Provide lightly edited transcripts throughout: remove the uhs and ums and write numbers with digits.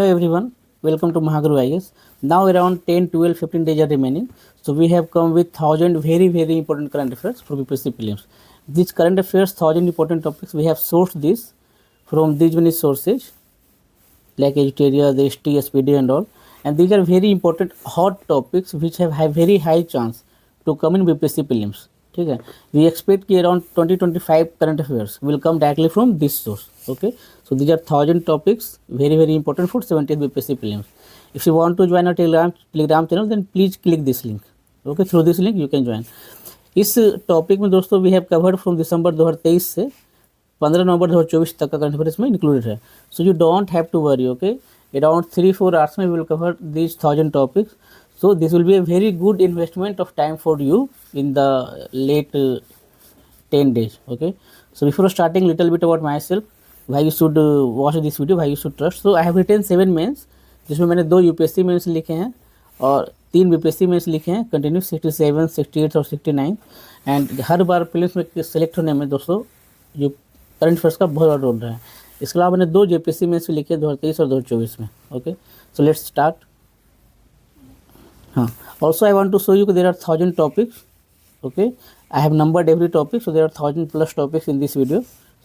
everyone, welcome to Mahaguru IS. Now around 10, 12, 15 days are remaining. So we have come with 1000 very important current affairs for BPSC prelims. These current affairs, 1000 important topics, we have sourced this from these many sources like Edutaria, the ST, SPD and all. And these are very important hot topics which have very high chance to come in BPSC prelims. ठीक है, we expect कि around 20-25 current affairs will come directly from this source. Okay, so these are 1000 topics very important for 70th BPSC prelims. If you want to join our telegram channel, then please click this link. Okay, through this link you can join. इस topic में दोस्तों we have covered from December 2023 से 15 नवंबर 2024 तक का current affair इसमें included है. So you don't have to worry. Okay, around 3-4 hours में we will cover this 1000 topics. So this will be a very good investment of time for you in the late 10 days. Okay, so before starting, little bit about myself, why you should watch this video, why you should trust. So I have written 7 mains, जिसमें मैंने 2 UPSC mains लिखे हैं और 3 BPSC mains लिखे हैं continue 67, 68 और 69. And her bar prelims में select होने में दोस्तों जो करंट अफेयर्स का बहुत बड़ा रोल रहा है. इसके अलावा मैंने 2 जेपीएससी मेंस लिखे हैं 2023 और 2024 में. Okay, so let's start. हाँ, also I want to show you there are 1000 topics. Okay, I have numbered every topic, so there are 1000 plus topics in this video.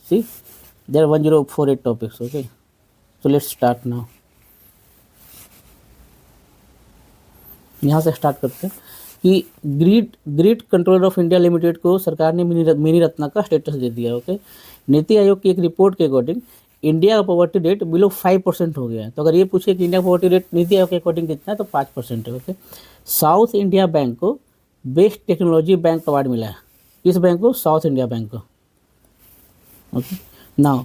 See, there are 1048 topics. Okay, so let's start now. यहाँ से start करते हैं कि grid controller of India limited को सरकार ने mini Ratna का status दे दिया. ओके, नीति आयोग की एक रिपोर्ट के अकॉर्डिंग इंडिया का पॉवर्टी रेट बिलो 5% हो गया है. तो अगर ये पूछे कि इंडिया का पॉवर्टी रेट नीति आयोग के अकॉर्डिंग कितना है तो 5% है. ओके, साउथ इंडिया बैंक को बेस्ट टेक्नोलॉजी बैंक अवार्ड मिला है. किस बैंक को? साउथ इंडिया बैंक को. ओके, नाउ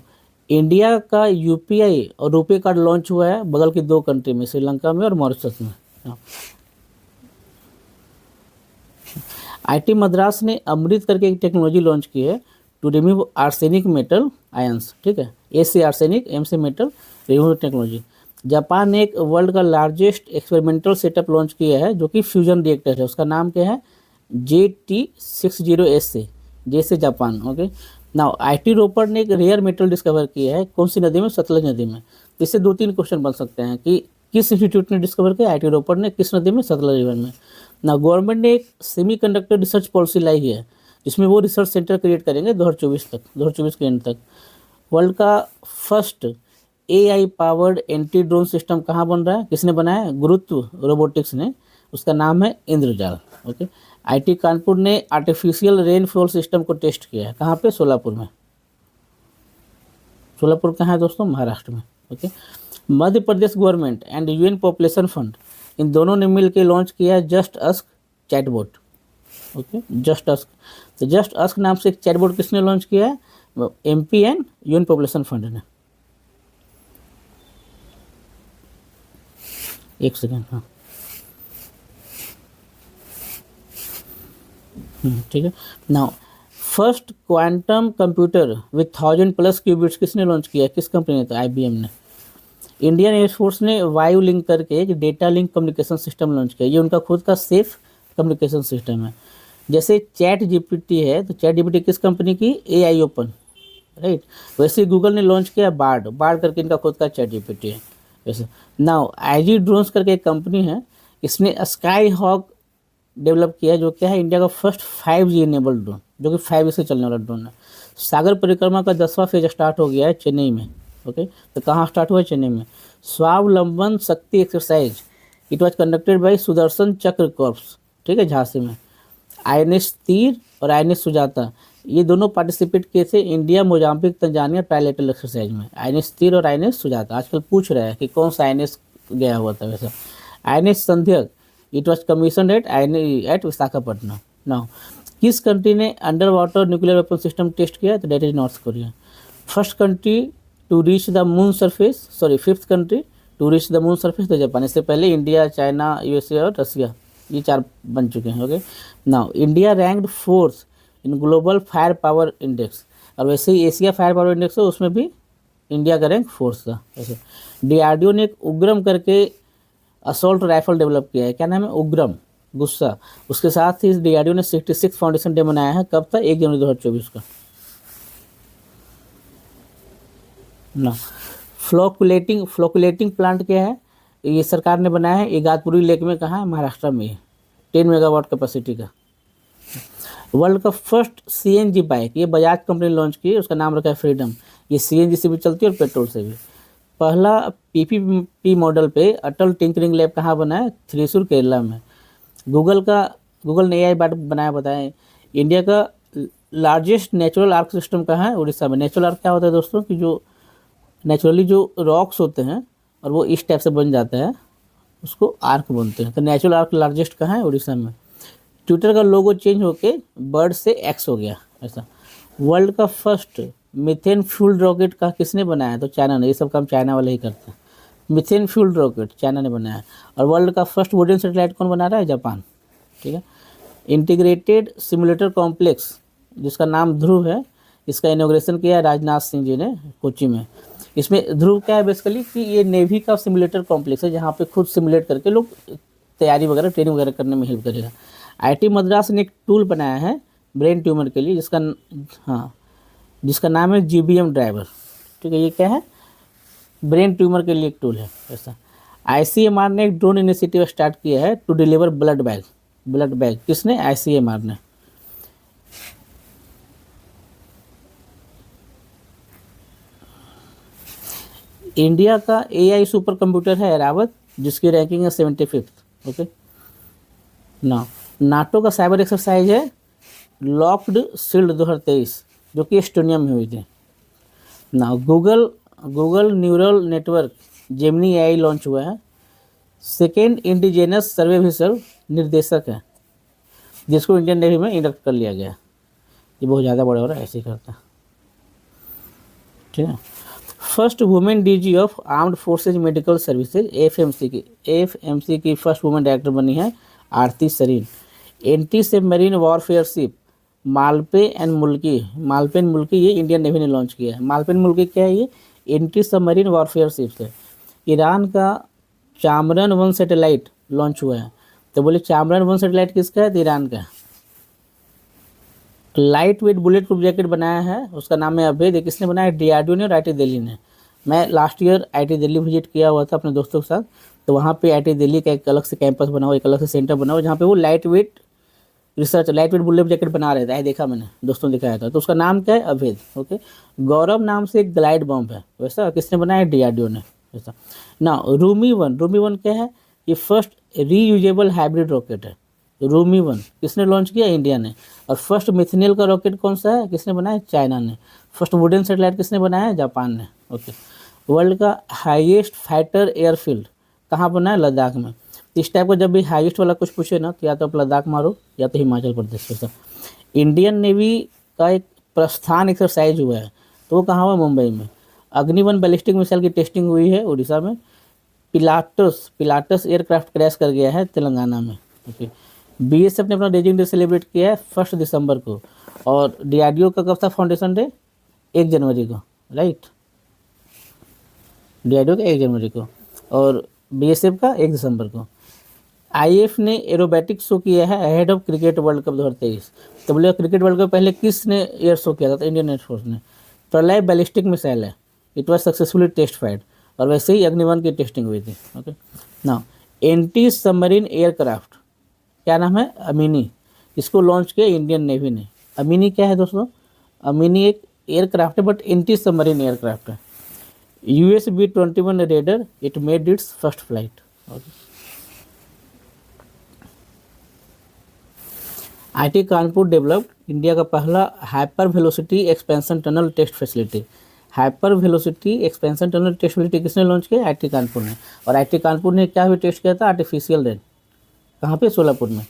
इंडिया का यूपीआई और रुपे कार्ड लॉन्च हुआ है बगल की 2 कंट्री में, श्रीलंका में और मॉरिशस में. आईटी मद्रास ने अमृत करके एक टेक्नोलॉजी लॉन्च की है to remove arsenic metal ions. ठीक है, ए से आर्सेनिक, एम से मेटल रिमूव टेक्नोलॉजी. जापान ने एक वर्ल्ड का लार्जेस्ट एक्सपेरिमेंटल सेटअप लॉन्च किया है जो कि फ्यूजन रिएक्टर है. उसका नाम क्या है? JT60S से, जैसे Japan. Okay, now IIT Ropar ने एक रेयर मेटल डिस्कवर किया है. कौन सी नदी में? सतलज नदी में. इससे 2-3 क्वेश्चन बन सकते हैं कि किस इंस्टीट्यूट ने डिस्कवर किया? आईटी रोपर ने. किस नदी में? सतलज रिवर में. ना गवर्नमेंट ने एक सेमीकंडक्टर रिसर्च पॉलिसी लाई है जिसमें वो रिसर्च सेंटर क्रिएट करेंगे 2024 के एंड तक. वर्ल्ड का first AI powered anti drone system कहाँ बन रहा है? किसने बनाया है? गुरुत्व रोबोटिक्स ने. उसका नाम है इंद्रजाल. ओके, आईटी कानपुर ने आर्टिफिशियल रेनफॉल सिस्टम को टेस्ट किया है. कहाँ पे? सोलापुर में. सोलापुर कहाँ है दोस्तों? महाराष्ट्र में. Okay, Madhya Pradesh government and UN population fund, इन दोनों ने मिल के लॉन्च किया है just ask chatbot. Okay, just ask. तो जस्ट अस्क नाम से एक चैटबॉट किसने लॉन्च किया है? MP and UN population fund ने. एक सेकेंड. हाँ, ठीक है. Now first quantum computer with 1000+ qubits किसने लॉन्च किया? किस कंपनी ने? तो IBM ने. इंडियन एयरफोर्स ने वायु लिंक करके एक data link communication system launch किया. ये उनका खुद का सेफ कम्युनिकेशन सिस्टम है. जैसे चैट GPT है तो चैट GPT किस कंपनी की? AI open. राइट, वैसे गूगल ने लॉन्च किया बार्ड करके इनका खुद का चैट GPT है. वैसे नाउ IG ड्रोन्स करके एक कंपनी है, इसने स्काई हॉक डेवलप किया जो क्या है? इंडिया का फर्स्ट 5G इनेबल्ड ड्रोन, जो कि 5G से चलने वाला ड्रोन है. सागर परिक्रमा का 10वां फेज स्टार्ट हो गया है चेन्नई में. ओके, तो कहाँ स्टार्ट हुआ है? चेन्नई में. स्वावलंबन शक्ति exercise it was conducted by Sudarshan चक्र कॉर्प्स. ठीक है, झांसी में. INS तीर और INS सुजाता ये दोनों पार्टिसिपेट किए थे India Mozambique Tanzania trilateral exercise में. INS तीर और INS सुजाता. आजकल पूछ रहा है कि कौन सा INS गया हुआ था. वैसा INS Sandhayak it was commission at Visakhapatnam. Now किस कंट्री ने under water nuclear weapon system test किया? तो that is North Korea. First country to reach the moon surface, sorry 5th country to reach the moon surface तो Japan. इससे पहले India, China, USA और रसिया, ये 4 बन चुके हैं. Okay, now India ranked 4th in global fire power index. और वैसे ही एशिया फायर पावर इंडेक्स है उसमें भी इंडिया का रैंक 4th था. ऐसे DRDO ने एक उग्रम करके असॉल्ट राइफल डेवलप किया है. क्या नाम है? उग्रम, गुस्सा. उसके साथ ही DRDO ने 66 फाउंडेशन डे मनाया है. कब था? 1 जनवरी 2024 का. ना फ्लोकुलेटिंग प्लांट क्या है, ये सरकार ने बनाया है इगतपुरी लेक में, कहाँ है, महाराष्ट्र में है, 10 मेगावाट कैपेसिटी का। वर्ल्ड का फर्स्ट सीएनजी बाइक, ये बजाज कंपनी ने लॉन्च की है, उसका नाम रखा है फ्रीडम। ये सीएनजी से भी चलती है और पेट्रोल से भी। पहला पीपीपी मॉडल पे अटल टिंकरिंग लैब कहाँ बना है, थ्रिशूर केरला में। गूगल ने एआई बनाया, बताएं। इंडिया का लार्जेस्ट नेचुरल आर्क सिस्टम कहाँ है, उड़ीसा में। नेचुरल आर्क क्या होता है दोस्तों, कि जो नेचुरली जो रॉक्स होते हैं और वो इस टाइप से बन जाता है, उसको आर्क बोलते हैं। तो नेचुरल आर्क लार्जेस्ट कहाँ है, उड़ीसा में। ट्विटर का लोगो चेंज होके बर्ड से एक्स हो गया, ऐसा। वर्ल्ड का फर्स्ट मीथेन फ्यूल्ड रॉकेट का किसने बनाया, तो चाइना ने। ये सब काम चाइना वाले ही करते हैं। मीथेन फ्यूल्ड रॉकेट चाइना ने बनाया। और वर्ल्ड का फर्स्ट वुडन सैटेलाइट कौन बना रहा है, जापान। ठीक है। इंटीग्रेटेड सिमुलेटर कॉम्प्लेक्स, जिसका नाम ध्रुव है, इसका इनॉग्रेशन किया है राजनाथ सिंह जी ने कोच्चि में। इसमें ध्रुव क्या है बेसिकली, कि ये नेवी का सिमुलेटर कॉम्प्लेक्स है, जहाँ पे खुद सिमुलेट करके लोग तैयारी वगैरह, ट्रेनिंग वगैरह करने में हेल्प करेगा। आईटी मद्रास ने एक टूल बनाया है ब्रेन ट्यूमर के लिए, जिसका नाम है जीबीएम ड्राइवर। ठीक है, ये क्या है, ब्रेन ट्यूमर के लिए एक टूल है, ऐसा। आईसीएमआर ने एक ड्रोन इनिशिएटिव स्टार्ट किया है टू डिलीवर ब्लड बैग। किसने, आईसीएमआर ने। इंडिया का एआई सुपर कंप्यूटर है ऐरावत, जिसकी रैंकिंग है 75th। ओके ना। नाटो का साइबर एक्सरसाइज है लॉक्ड शील्ड 2023, जो कि एस्टोनिया में हुई थी ना। Google neural network Gemini AI launch हुआ है। सेकेंड इंडिजिनस सर्वे विसल निर्देशक है, जिसको इंडियन नेवी में इंडक्ट कर लिया गया। ये बहुत ज़्यादा बड़ा हो रहा है, ऐसे ही करता है। ठीक है। First women DG of armed forces medical services, FMC की फर्स्ट वुमेन डायरेक्टर बनी है Arti Sarin. Anti submarine warfare ship Malpe Mulki, ये इंडियन नेवी ने लॉन्च किया है। मालपेन मुल्की क्या है, ये एंटी सबमरीन वॉरफेयर शिप है। ईरान का चामरन 1 सैटेलाइट लॉन्च हुआ है। तो बोले चामरन 1 सैटेलाइट किसका है, तो ईरान का। Light weight bullet proof jacket बनाया है, उसका नाम है अभेद। किसने बनाया, डीआरडीओ ने और आईटी दिल्ली ने। मैं last year IT Delhi visit किया हुआ था अपने दोस्तों के साथ। तो वहाँ पे आईटी दिल्ली का एक अलग से कैंपस बना हुआ, एक अलग से सेंटर बना हुआ, जहाँ पे वो लाइट वेट बुलेट जैकेट बना रहे थे। देखा मैंने, दोस्तों दिखाया था। तो उसका नाम क्या है, अभेद। ओके। गौरव नाम से एक ग्लाइड बम है, वैसा। किसने बनाया, डीआरडीओ ने, वैसा ना। रूमी वन क्या है, ये फर्स्ट रीयूजेबल हाइब्रिड रॉकेट है। रूमी 1 किसने लॉन्च किया, इंडिया ने। और फर्स्ट मिथेनियल का रॉकेट कौन सा है, किसने बनाया, चाइना ने। फर्स्ट वुडन सैटेलाइट किसने बनाया है, जापान ने। ओके। वर्ल्ड का हाईएस्ट फाइटर एयरफील्ड कहाँ बना है, लद्दाख में। इस टाइप का जब भी हाईएस्ट वाला कुछ पूछे ना, तो या तो आप लद्दाख मारो या तो हिमाचल प्रदेश के साथ। इंडियन नेवी का एक प्रस्थान एक्सरसाइज हुआ है, तो वो कहाँ हुआ, मुंबई में। अग्नि-1 बैलिस्टिक मिसाइल की टेस्टिंग हुई है उड़ीसा में। पिलाटस एयरक्राफ्ट क्रैश कर गया है तेलंगाना में। ओके। बीएसएफ ने अपना रेजिंग डे सेलिब्रेट किया है 1 दिसंबर को। और डीआरडीओ का कब था फाउंडेशन डे, 1 जनवरी को, राइट। डीआरडीओ का 1 जनवरी को और बीएसएफ का 1 दिसंबर को। आईएफ ने एरोबैटिक शो किया है ahead of cricket world cup 2023। तो बोले क्रिकेट वर्ल्ड कप पहले किसने एयर शो किया था, तो इंडियन एयरफोर्स ने। प्रलय बैलिस्टिक मिसाइल है, it was successfully test fired. और वैसे ही अग्नि-1 की टेस्टिंग हुई थी। ओके ना। एंटी सबमरीन एयरक्राफ्ट क्या नाम है, अमिनी। इसको लॉन्च किया इंडियन नेवी ने। अमिनी क्या है दोस्तों, अमिनी एक एयरक्राफ्ट है, बट एंटी सबमरीन एयरक्राफ्ट है। USB-21 raider, it made its first flight. IIT Kanpur developed India का पहला hyper velocity expansion tunnel test facility. Hyper velocity expansion tunnel test facility किसने लॉन्च किया, आईटी कानपुर ने। और आईटी कानपुर ने क्या भी टेस्ट किया था, आर्टिफिशियल रेन, कहाँ पे, सोलापुर में।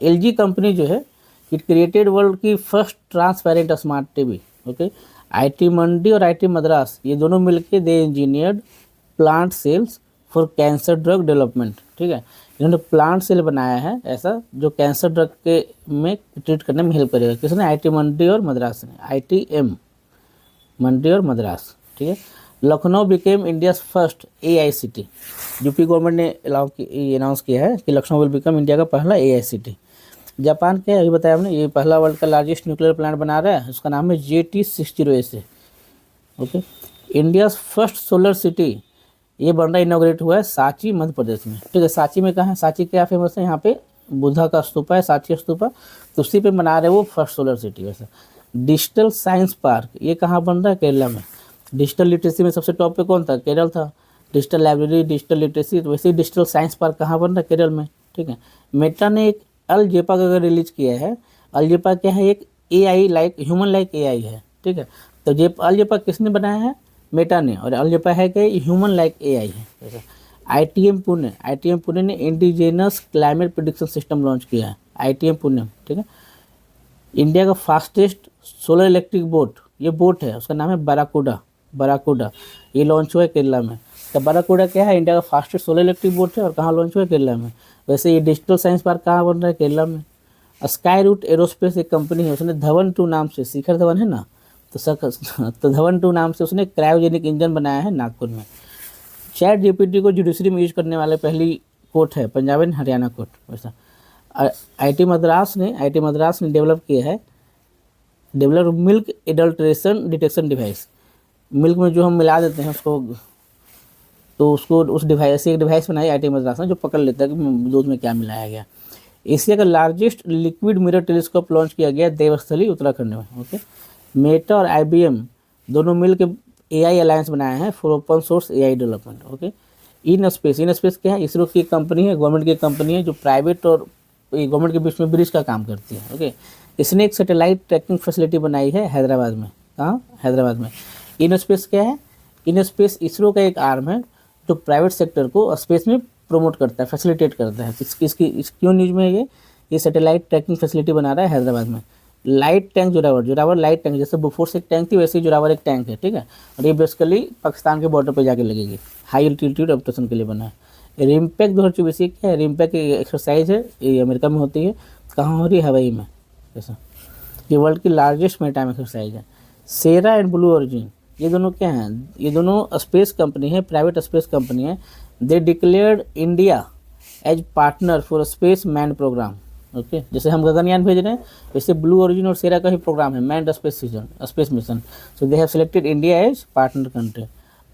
एलजी कंपनी जो है, इट क्रिएटेड वर्ल्ड की first transparent smart TV. Okay. IT Mandi और आईटी मद्रास, ये दोनों मिलके they engineered plant cells for cancer drug development. ठीक है, इन्होंने प्लांट सेल बनाया है ऐसा, जो कैंसर ड्रग के में ट्रीट करने में हेल्प करेगा। किसने, आईटी मंडी और मद्रास ने, ITM मंडी और मद्रास। ठीक है। Lucknow became India first AICT। UP government ने अनाउंस किया है कि लखनऊ विल बिकम इंडिया का पहला AICT। जापान क्या है, अभी बताया हमने, ये पहला वर्ल्ड का लार्जेस्ट न्यूक्लियर प्लांट बना रहा है, उसका नाम है JT60SA। Okay. India first solar city ये बन रहा इनॉग्रेट हुआ है सांची मध्य प्रदेश में, ठीक है। सांची में कहाँ है, सांची क्या फेमस है, यहाँ पे बुद्धा का स्तूपा है, सांची स्तूपा, तो उसी पे बना रहे वो फर्स्ट सोलर सिटी। वैसे डिजिटल साइंस पार्क ये कहाँ बन रहा है, केरला में। डिजिटल लिटरेसी में सबसे टॉप पे कौन था, केरल था। डिजिटल लाइब्रेरी, डिजिटल लिटरेसी, तो वैसे ही डिजिटल साइंस पार्क कहाँ बन रहा है, केरल में, ठीक है। मेटा ने एक अलजेपा का अगर रिलीज किया है। अलजेपा क्या है, एक AI like human like AI है, ठीक है। तो ये अलजेपा किसने बनाया है, मेटा ने, और अलजेपा है कि ह्यूमन लाइक AI है। जैसे ITM पुणे ने indigenous climate prediction system launch किया है, ITM पुणे, ठीक है। इंडिया का फास्टेस्ट सोलर इलेक्ट्रिक बोट, ये बोट है, उसका नाम है बराकुडा, ये लॉन्च हुआ है केरला में। तो बराकुडा क्या है, इंडिया का फास्टेस्ट सोलर इलेक्ट्रिक बोट है, और कहाँ लॉन्च हुआ है, केरला में। वैसे ये डिजिटल साइंस पार्क कहाँ बन रहा है, केरला में। स्काई रूट एरोस्पेस एक कंपनी है, उसने धवन 2 नाम से, शिखर धवन है ना, तो धवन 2 नाम से उसने क्रायोजेनिक इंजन बनाया है नागपुर में। चैट GPT को जुडिशरी में यूज करने वाले पहली कोर्ट है पंजाब एंड हरियाणा कोर्ट। वैसा IIT मद्रास ने डेवलप किया है milk adulteration detection device. Milk में जो हम मिला देते हैं उसको, तो उसको उस डिवाइस से एक डिवाइस बनाई IIT मद्रास ने, जो पकड़ लेता है कि दूध में क्या मिलाया गया। एशिया का largest liquid mirror telescope launch किया गया देवस्थली उत्तराखंड में, ओके। मेटा और IBM दोनों मिल के AI अलायंस बनाए हैं for open source AI development, okay. In space क्या है, इसरो की कंपनी है, गवर्नमेंट की कंपनी है, जो प्राइवेट और गवर्नमेंट के बीच में ब्रिज का काम करती है, ओके। इसने एक सैटेलाइट ट्रैकिंग फैसिलिटी बनाई है हैदराबाद में, कहाँ, हैदराबाद में। इन स्पेस क्या है, इन स्पेस इसरो का एक आर्म है जो प्राइवेट सेक्टर को स्पेस में प्रमोट करता है, फैसिलिटेट करता है। क्यों न्यूज में ये सैटेलाइट ट्रैकिंग फैसिलिटी बना रहा है हैदराबाद में। Light tank Zorawar light tank, जैसे बोफोर्स एक टैंक थी वैसे ही जोरावर एक टैंक है, ठीक है। और ये बेसिकली पाकिस्तान के बॉर्डर पे जाके लगेगी, हाई एल्टीट्यूड ऑपरेशन के लिए बना है। रिमपैक 2024 क्या है, रिमपैक एक्सरसाइज है, ये अमेरिका में होती है, कहाँ हो रही है, हवाई में, ऐसा। ये वर्ल्ड की लार्जेस्ट मैरीटाइम एक्सरसाइज है। सेरा एंड ब्लू ओरिजिन ये दोनों क्या हैं, ये दोनों स्पेस कंपनी है, प्राइवेट स्पेस कंपनी है। They declared India as partner for space man programme, okay. जैसे हम गगनयान भेज रहे हैं, वैसे ब्लू ओरिजिन और सेरा का ही प्रोग्राम है, manned space mission. So they have selected India as partner country.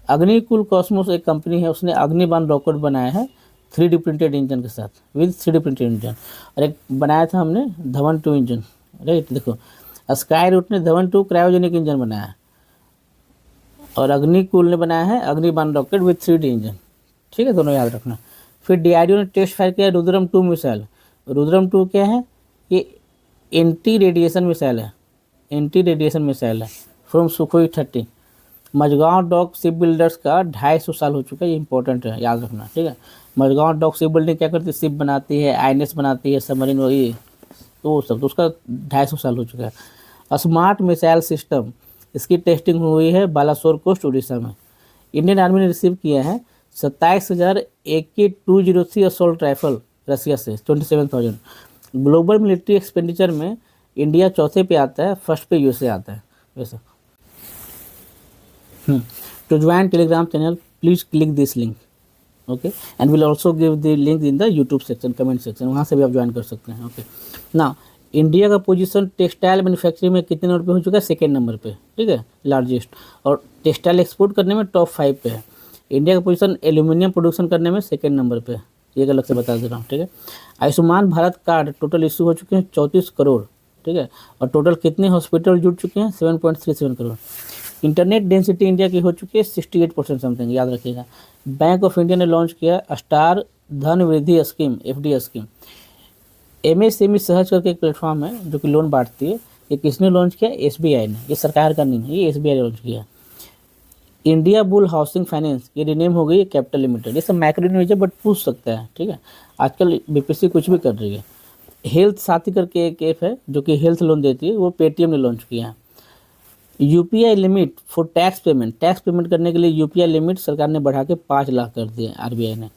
Agnikul Cosmos एक कंपनी है, उसने अग्निबाण रॉकेट बनाया है 3D प्रिंटेड इंजन के साथ, विद 3D प्रिंटेड इंजन। और एक बनाया था हमने धवन 2 इंजन, राइट। देखो स्काई रूट ने धवन 2 क्रायोजेनिक इंजन बनाया है, और अग्निकुल ने बनाया है अग्निबाण रॉकेट विद 3D इंजन, ठीक है, दोनों याद रखना। फिर DRDO ने टेस्ट फायर किया रुद्रम 2 मिसाइल। रुद्रम 2 क्या है, ये एंटी रेडिएशन मिसाइल है from Sukhoi 30। Mazagon dock ship builders का 250 साल हो चुका है, ये इंपॉर्टेंट है, याद रखना, ठीक है। मझगांव डॉक शिप बिल्डिंग क्या करती है, शिप बनाती है, INS बनाती है, सबमरीन, वही तो वो सब, तो उसका 250 साल हो चुका है। स्मार्ट मिसाइल सिस्टम, इसकी टेस्टिंग हुई है बालासोर कोस्ट उड़ीसा में। इंडियन आर्मी ने रिसीव किया है 27,000 AK-203 असोल्ट राइफल रसिया से, 27,000। ग्लोबल मिलिट्री एक्सपेंडिचर में इंडिया चौथे पे आता है, फर्स्ट पे USA आता है, वैसा। To join Telegram channel please click this link, okay, and will also give the link in the YouTube section, comment section, वहाँ से भी आप ज्वाइन कर सकते हैं, ओके। ना इंडिया का पोजीशन टेक्सटाइल मैन्युफैक्चरिंग में कितने नंबर पे हो चुका है, 2nd नंबर पे, ठीक है, लार्जेस्ट। और टेक्सटाइल एक्सपोर्ट करने में टॉप 5 पे है। इंडिया का पोजीशन एल्यूमिनियम प्रोडक्शन करने में 2nd नंबर पे, ये अलग से बता दे रहा हूँ, ठीक है। Ayushman Bharat card total issue हो चुके हैं 34 करोड़, ठीक है। और टोटल कितने हॉस्पिटल जुड़ चुके हैं, 7.37 करोड़। इंटरनेट डेंसिटी इंडिया की हो चुकी है 68% समथिंग, याद रखिएगा। बैंक ऑफ इंडिया ने लॉन्च किया स्टार धन वृद्धि स्कीम, FD स्कीम। MSME सहज करके एक प्लेटफॉर्म है जो कि लोन बांटती है, ये किसने लॉन्च किया, SBI ने, ये सरकार का नहीं है, ये SBI ने लॉन्च किया। इंडिया बुल हाउसिंग फाइनेंस ये रिनेम हो गई है कैपिटल लिमिटेड। ये सब मैक्रो न्यूज है बट पूछ सकता है, ठीक है। आजकल BPSC कुछ भी कर रही है। हेल्थ साथी करके एक ऐप है जो कि हेल्थ लोन देती है, वो पेटीएम ने लॉन्च किया है। UPI limit for tax payment करने के लिए UPI लिमिट सरकार ने बढ़ा के 5 लाख कर दिए, RBI ने।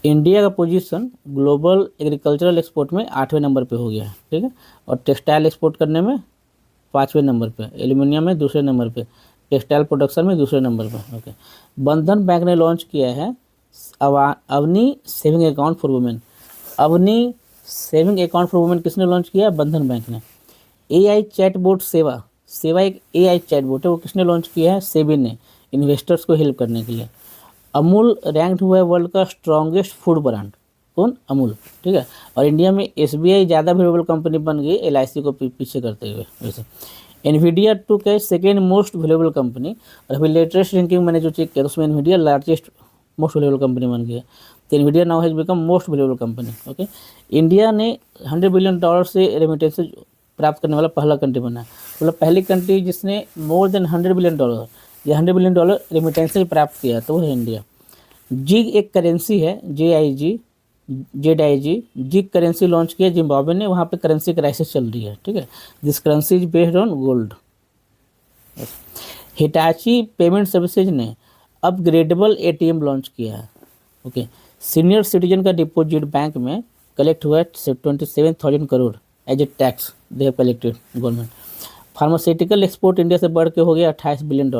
इंडिया का पोजीशन ग्लोबल एग्रीकल्चरल एक्सपोर्ट में 8वें नंबर पे हो गया है, ठीक है। और टेक्सटाइल एक्सपोर्ट करने में 5वें नंबर पे, एल्यूमिनियम में 2रे नंबर पे, टेक्सटाइल प्रोडक्शन में 2रे नंबर पे, ओके। बंधन बैंक ने लॉन्च किया है Avni saving account for women. Avni saving account for women किसने लॉन्च किया, बंधन बैंक ने। AI चैटबॉट सेवा, सेवा एक AI चैटबॉट है, वो किसने लॉन्च किया है? सेबी ने, इन्वेस्टर्स को हेल्प करने के लिए। अमूल रैंक्ड हुआ है वर्ल्ड का स्ट्रॉन्गेस्ट फूड ब्रांड, कौन? अमूल, ठीक है। और इंडिया में SBI ज़्यादा वैल्यूएबल कंपनी बन गई LIC को पीछे करते हुए। वैसे एनवीडिया टू के सेकेंड मोस्ट वैल्यूएबल कंपनी, और अभी लेटेस्ट रैंकिंग मैंने जो चेक किया तो उसमें Nvidia largest most valuable company बन गई है। तो Nvidia now has become most valuable company. Okay, India ने $100 बिलियन से रेमिटेंसेज प्राप्त करने वाला पहला कंट्री बना है, मतलब पहली कंट्री जिसने मोर देन $100 बिलियन या $100 बिलियन रेमिटेंसेज प्राप्त किया तो वो है इंडिया। जिग एक करेंसी है, ZIG जिग करेंसी लॉन्च किया जिम्बाब्वे ने, वहाँ पे करेंसी क्राइसिस चल रही है, ठीक है। This currency is based on gold. Hitachi payment services ने अपग्रेडेबल ATM लॉन्च किया है। ओके, सीनियर सिटीजन का डिपॉजिट बैंक में कलेक्ट हुआ है 27,000 crore as a tax they have collected government. Pharmaceutical export India से बढ़ के हो गया $28 बिलियन।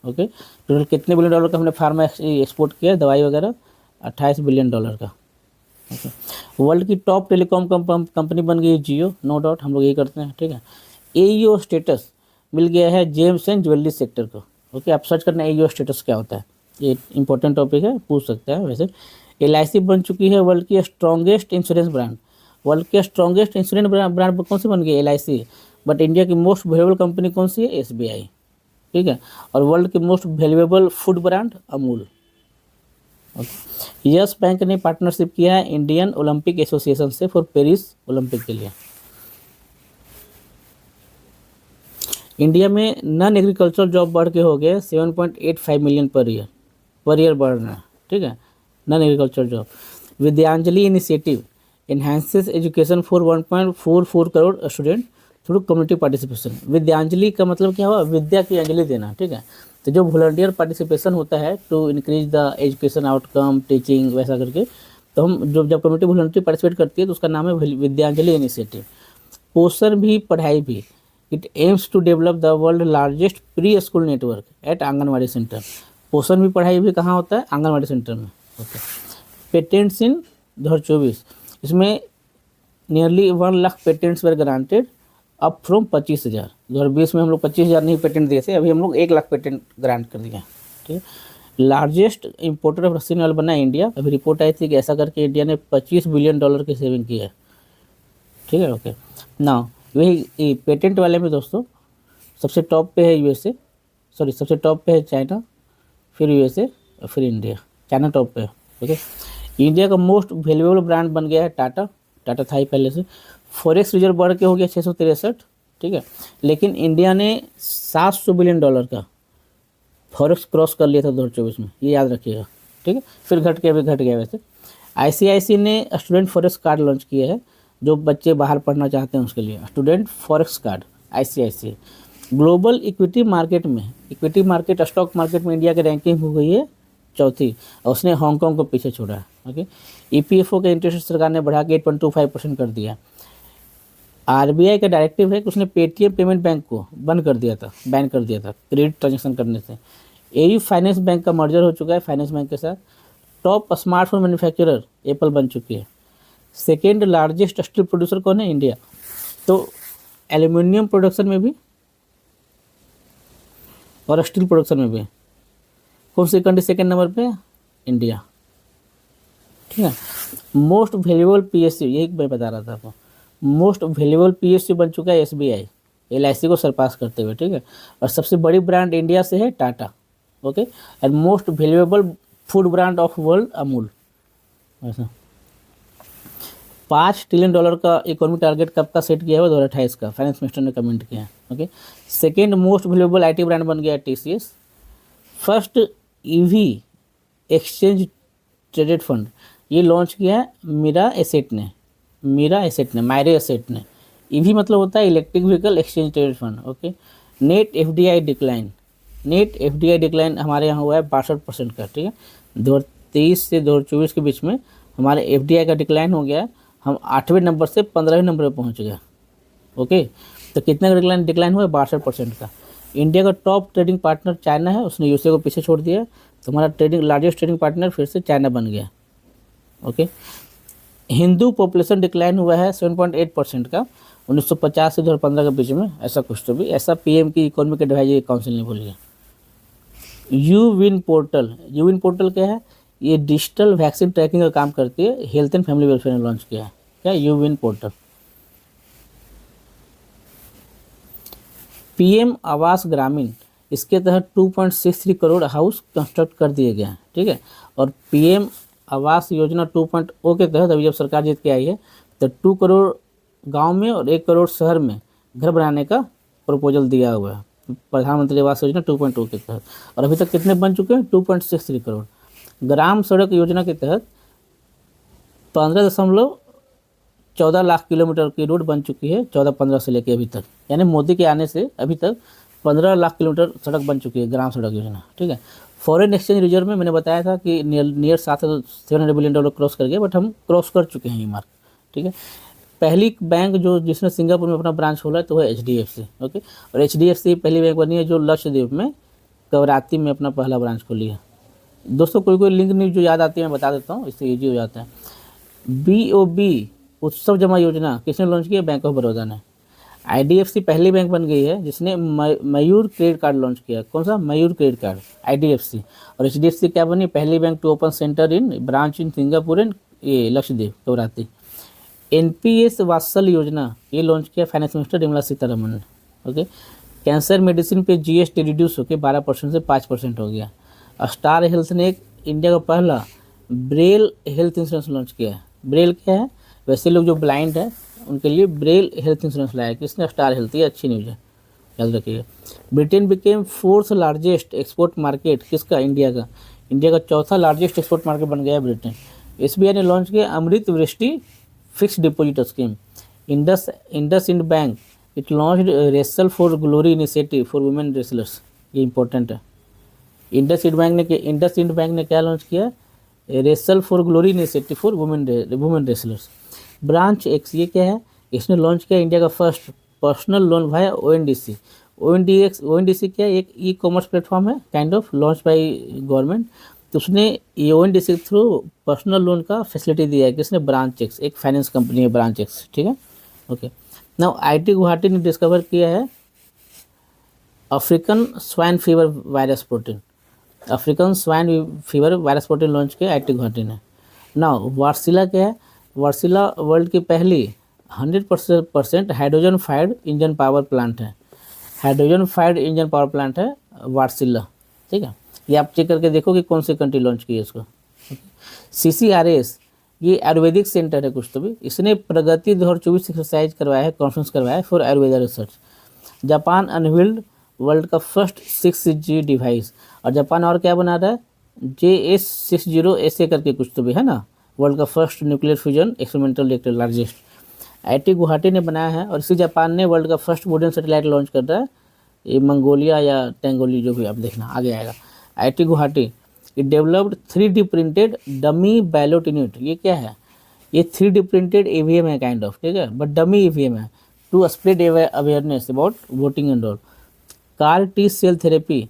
ओके, टोटल कितने बिलियन डॉलर का हमने फार्मा एक्सपोर्ट किया, दवाई वगैरह? $28 बिलियन का। ओके, वर्ल्ड की टॉप टेलीकॉम कंपनी बन गई जियो, नो डाउट, हम लोग यही करते हैं, ठीक है। AEO स्टेटस मिल गया है जेम्स एंड ज्वेलरी सेक्टर को। ओके, आप सर्च करना AEO स्टेटस क्या होता है, ये इंपॉर्टेंट टॉपिक है, पूछ सकते हैं। वैसे LIC बन चुकी है वर्ल्ड की स्ट्रॉन्गेस्ट इंश्योरेंस ब्रांड। वर्ल्ड के स्ट्रॉन्गेस्ट इंश्योरेंस ब्रांड कौन सी बन गई? LIC। बट इंडिया की मोस्ट वैल्यूएबल कंपनी कौन सी है? SBI, ठीक है। और वर्ल्ड की most valuable food brand Amul. Yes bank ने पार्टनरशिप किया है इंडियन ओलंपिक एसोसिएशन से फॉर पेरिस ओलंपिक के लिए। इंडिया में नॉन एग्रीकल्चरल जॉब बढ़ के हो गए 7.85 मिलियन पर ईयर बढ़ रहा है, ठीक है, non agriculture job. Vidyanjali initiative enhances education for 1.44 crore student through community participation. Vidyanjali का मतलब क्या हुआ? विद्या की अंजलि देना, ठीक है। तो जो वॉलंटियर पार्टिसिपेशन होता है to increase the education outcome, teaching, वैसा करके, तो हम जब कम्युनिटी वॉलंटियर पार्टिसिपेट करती है तो उसका नाम है विद्यांजलि इनिशिएटिव। पोषण Bhi Padhai Bhi, it aims to develop the world largest pre school network at Anganwadi centre. Poshan Bhi Padhai Bhi कहाँ होता है? आंगनवाड़ी सेंटर में। ओके, पेटेंट्स इन 2024, इसमें nearly 1 lakh patents were granted up from 25,000। 2020 में हम लोग 25,000 नहीं पेटेंट दिए थे, अभी हम लोग 1 लाख पेटेंट ग्रांट कर दिए, ठीक है। लार्जेस्ट इंपोर्टर ऑफ रस्सिन ऑयल बना इंडिया। अभी रिपोर्ट आई थी कि ऐसा करके इंडिया ने $25 बिलियन की सेविंग की है, ठीक है। ओके, नाउ वही पेटेंट वाले में दोस्तों सबसे टॉप पे है USA, सॉरी सबसे टॉप पे है चाइना, फिर USA और फिर इंडिया। चाइना टॉप पे है। ओके, इंडिया का मोस्ट वैल्यूएबल ब्रांड बन गया है टाटा था ही पहले से। फॉरेक्स रिजर्व बढ़ के हो गया 663, ठीक है। लेकिन इंडिया ने $700 बिलियन का फॉरेक्स क्रॉस कर लिया था 2024 में, ये याद रखिएगा, ठीक है। फिर घट के अभी घट गया वैसे। ICICI ने स्टूडेंट फॉरेक्स कार्ड लॉन्च किया है, जो बच्चे बाहर पढ़ना चाहते हैं उसके लिए, student forex card ICICI। Global equity market में, इक्विटी मार्केट स्टॉक मार्केट में इंडिया की रैंकिंग हो गई है 4थी, और उसने हांगकांग को पीछे छोड़ा है। ओके, EPFO का इंटरेस्ट सरकार ने बढ़ा के 8.25% कर दिया। RBI का डायरेक्टिव है कि उसने पेटीएम पेमेंट बैंक को बैन कर दिया था क्रेडिट ट्रांजेक्शन करने से। AU फाइनेंस बैंक का मर्जर हो चुका है फाइनेंस बैंक के साथ। टॉप स्मार्टफोन मैन्युफैक्चरर एप्पल बन चुकी है। सेकेंड लार्जेस्ट स्टील प्रोड्यूसर कौन है? इंडिया। तो एल्यूमिनियम प्रोडक्शन में भी और स्टील प्रोडक्शन में भी कौन सी कंट्री सेकेंड नंबर पे? इंडिया, ठीक है। मोस्ट वैल्यूएबल PSU, यही मैं बता रहा था आपको, मोस्ट वैल्यूएबल PSU बन चुका है SBI, LIC को सरपास करते हुए, ठीक है। और सबसे बड़ी ब्रांड इंडिया से है Tata. Okay, and most valuable food brand of world Amul. ऐसा $5 ट्रिलियन का इकोनॉमिक टारगेट कब का सेट किया है? 2028 का, फाइनेंस मिनिस्टर ने कमेंट किया है। Okay, second most valuable IT brand बन गया है TCS। First EV exchange traded fund ये लॉन्च किया है मायरे एसेट ने। EV मतलब होता है electric vehicle exchange traded fund. Okay, net FDI decline हमारे यहाँ हुआ है 62% का, ठीक है। 2023 से 2024 के बीच में हमारे FDI का डिक्लाइन हो गया है, हम 8वें नंबर से 15वें नंबर पर पहुँच गए। ओके, तो कितने का डिक्लाइन हुआ है? 62% का। इंडिया का टॉप ट्रेडिंग पार्टनर चाइना है, उसने USA को पीछे छोड़ दिया, तो हमारा लार्जेस्ट ट्रेडिंग पार्टनर फिर से चाइना बन गया। ओके, हिंदू पॉपुलेशन डिक्लाइन हुआ है 7.8% का, 1950 से 2015 के बीच में, ऐसा कुछ तो भी, ऐसा पीएम की इकोनॉमिक एडवाइजरी काउंसिल ने बोली है। You win portal, you win portal क्या है? ये डिजिटल वैक्सीन ट्रैकिंग का काम करती है, हेल्थ एंड फैमिली वेलफेयर ने लॉन्च किया है। क्या? You win portal. पीएम आवास ग्रामीण, इसके तहत 2.63 करोड़ हाउस कंस्ट्रक्ट कर दिए गए हैं, ठीक है। और पीएम आवास योजना 2.0 के तहत अभी जब सरकार जीत के आई है तो 2 करोड़ गांव में और 1 करोड़ शहर में घर बनाने का प्रपोजल दिया हुआ है प्रधानमंत्री आवास योजना 2.0 के तहत। और अभी तक कितने बन चुके हैं? 2.63 करोड़। ग्राम सड़क योजना के तहत 15.14 लाख किलोमीटर की रोड बन चुकी है 14-15 से लेके अभी तक, यानी मोदी के आने से अभी तक 15 लाख किलोमीटर सड़क बन चुकी है ग्राम सड़क योजना, ठीक है। फॉरेन एक्सचेंज रिजर्व में मैंने बताया था कि नियर $700 बिलियन क्रॉस कर गया, बट हम क्रॉस कर चुके हैं ये मार्क, ठीक है। पहली बैंक जो जिसने सिंगापुर में अपना ब्रांच खोला है तो है HDFC, ओके। और HDFC पहली बैंक बनी है जो लक्षद्वीप में कवराती में अपना पहला ब्रांच खोली है। दोस्तों कोई लिंक नहीं जो याद आती है मैं बता देता हूँ, इससे ईजी हो जाता है। BOB उत्सव जमा योजना किसने लॉन्च किया? बैंक ऑफ बड़ौदा ने। IDFC पहली बैंक बन गई है जिसने मयूर क्रेडिट कार्ड लॉन्च किया। कौन सा? Mayur credit card, IDFC। और HDFC क्या बनी? पहली bank to open centre in branch in Singapore and ये लक्षद्वीप कवराती। NPS वात्सल योजना ये लॉन्च किया फाइनेंस मिनिस्टर निर्मला सीतारमण ने, ओके। कैंसर मेडिसिन पे GST रिड्यूस होकर 12% से 5% हो गया। स्टार हेल्थ ने एक इंडिया का पहला ब्रेल हेल्थ इंश्योरेंस लॉन्च किया है। ब्रेल क्या है? वैसे लोग जो ब्लाइंड है उनके लिए ब्रेल हेल्थ इंश्योरेंस लाया किसने? Star health. ये अच्छी न्यूज़ है, याद रखिएगा। Britain became 4th largest export market किसका? इंडिया का। इंडिया का 4था लार्जेस्ट एक्सपोर्ट मार्केट बन गया ब्रिटेन। SBI ने लॉन्च किया अमृत वृष्टि fix deposit scheme. IndusInd bank it launched wrestle for glory initiative for women wrestlers. ये इंपॉर्टेंट है। इंडसइंड बैंक ने क्या लॉन्च किया? Wrestle for glory initiative for women wrestlers. Branch x ये क्या है? इसने लॉन्च किया इंडिया का first personal loan via ONDC। ONDC क्या है? एक ई-कॉमर्स प्लेटफॉर्म है kind of launch by government. तो उसने ये ONDC के थ्रू पर्सनल लोन का फैसिलिटी दिया है किसने? ब्रांच एक्स, एक फाइनेंस कंपनी है ब्रांच एक्स, ठीक है, ओके। नाउ IIT गुवाहाटी ने डिस्कवर किया है African swine fever virus protein. African swine fever virus protein launch किया IIT गुवाहाटी ने। नाउ वार्सिला क्या है? वार्सिला वर्ल्ड की पहली 100% hydrogen fired engine power plant है। Hydrogen fired engine power plant है वार्सिला, ठीक है। ये आप चेक करके देखो कि कौन सी कंट्री लॉन्च की है इसको। CCRS ये आयुर्वेदिक सेंटर है कुछ तो भी, इसने प्रगति 2024 एक्सरसाइज करवाया है, कॉन्फ्रेंस करवाया है for Ayurveda research. Japan unveiled world का फर्स्ट 6G डिवाइस। और जापान और क्या बना रहा है? JS60 ऐसे करके कुछ तो भी है ना, वर्ल्ड का first nuclear fusion experimental reactor largest IIT Guwahati ने बनाया है। और इसी जापान ने वर्ल्ड का फर्स्ट वुडन सैटेलाइट लॉन्च कर रहा है, ये मंगोलिया या टेंगोली जो भी आप देखना आगे आएगा। IIT Guwahati it developed 3D printed dummy ballot unit. ये क्या है? ये 3D प्रिंटेड EVM है काइंड ऑफ, ठीक है, बट डमी EVM है to spread awareness about voting and all. CAR T cell therapy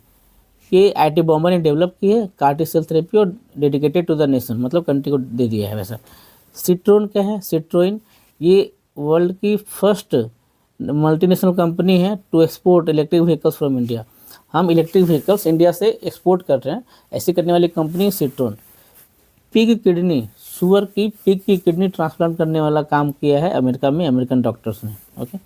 ये IIT बॉम्बे ने डेवलप की है, CAR T सेल थेरेपी, और डेडिकेटेड टू द नेशन, मतलब कंट्री को दे दिया है वैसा। सिट्रोन क्या है? सिट्रोइन ये वर्ल्ड की फर्स्ट मल्टीनेशनल कंपनी है to export electric vehicles from India. हम इलेक्ट्रिक व्हीकल्स इंडिया से एक्सपोर्ट कर रहे हैं, ऐसी करने वाली कंपनी सिट्रोन। पिग किडनी, सुअर की पिग की किडनी ट्रांसप्लांट करने वाला काम किया है अमेरिका में अमेरिकन डॉक्टर्स ने, ओके।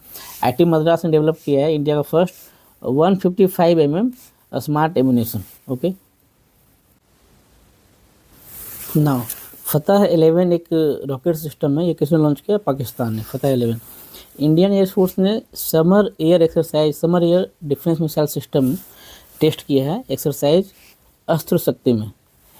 IIT मद्रास ने डेवलप किया है इंडिया का first 155 mm smart ammunition, okay. Now फतह 11 एक रॉकेट सिस्टम है, ये किसने लॉन्च किया? पाकिस्तान ने, फतह 11। इंडियन एयरफोर्स ने Samar air defence missile system test किया है एक्सरसाइज अस्त्र शक्ति में।